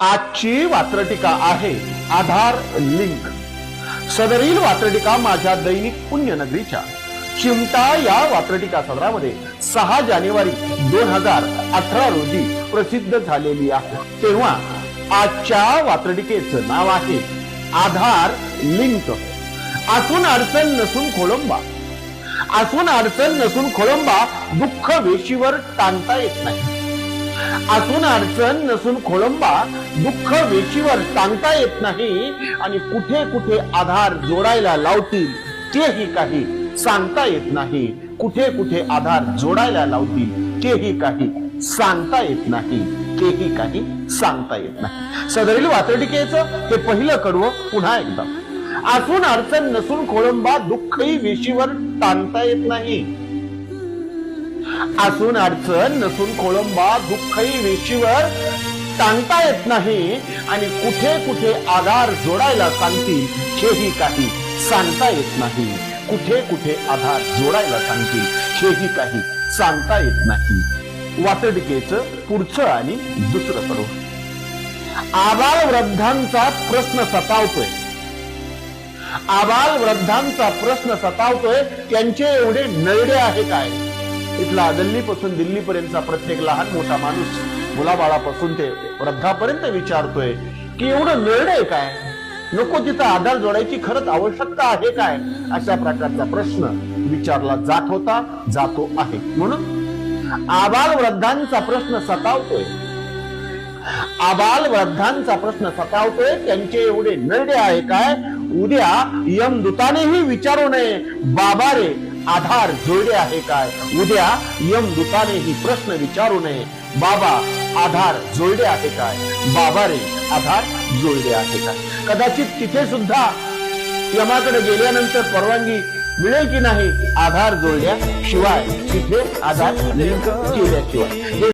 आजची वात्रटिका आहे आधार लिंक। सदरील वात्रटिका माझ्या दैनिक पुण्यनगरीच्या चिमटा या वात्रटिका सदरामध्ये 6 जानेवारी 2018 रोजी प्रसिद्ध झालेली आहे। तेव्हा आजच्या वात्रटिकेचं नाव आहे आधार लिंक। आतून अडचण नसून खोळंबा, आतून अडचण नसून खोळंबा, दुःख वेशीवर टांगता येत नाही। आतून अडचण नसून खोळंबा, दुःख वेशीवर टांगता येत नाही आणि कुठे कुठे आधार जोडायला लावतील तेही काही सांगता येत नाही। कुठे कुठे आधार जोडायला लावतील तेही काही सांगता येत नाही, तेही काही सांगता येत नाही। सदरील वात्रटिकेचं हे पहिलं कडवं पुन्हा एकदा। आतून अडचण नसून खोळंबा, दुःखही वेशीवर टांगता येत नाही। आतून अडचण नसून खोळंबा, दुःखही वेशीवर टांगता येत नाही आणि कुठे कुठे आधार जोडायला सांगतील हेही काही सांगता येत नाही। कुठे कुठे आधार जोडायला सांगतील हेही काही सांगता येत नाही। वात्रटिकेचं पुढचं आणि दुसरं कडवं। आबाल वृद्धांचा प्रश्न सतावतोय, आबाल वृद्धांचा प्रश्न सतावतोय, त्यांचे एवढे नळडे आहे काय? इथला गल्लीपासून दिल्लीपर्यंतचा प्रत्येक लहान मोठा माणूस मुलाबाळापासून ते वृद्धापर्यंत विचारतोय की एवढं नळडे काय? नको तिथं आधार जोडायची खरंच आवश्यकता आहे काय? अशा प्रकारचा प्रश्न विचारला जात होता, जातो आहे। म्हणून आबाल वृद्धांचा प्रश्न सतावतोय, आबाल वृद्धांचा प्रश्न सतावतोय, त्यांचे एवढे नळडे आहे काय? उद्या यमदूतानेही विचारू नये, बाबा रे आधार जोडले आहे काय? उद्या यमदूतानेही प्रश्न विचारू नये, बाबा आधार जोडले आहे काय? बाबा रे आधार जोडले आहे काय? कदाचित तिथे सुद्धा यमाकडे गेल्यानंतर परवानगी मिळेल की नाही आधार जोडल्याशिवाय, तिथे आधार लिंक केल्याशिवाय।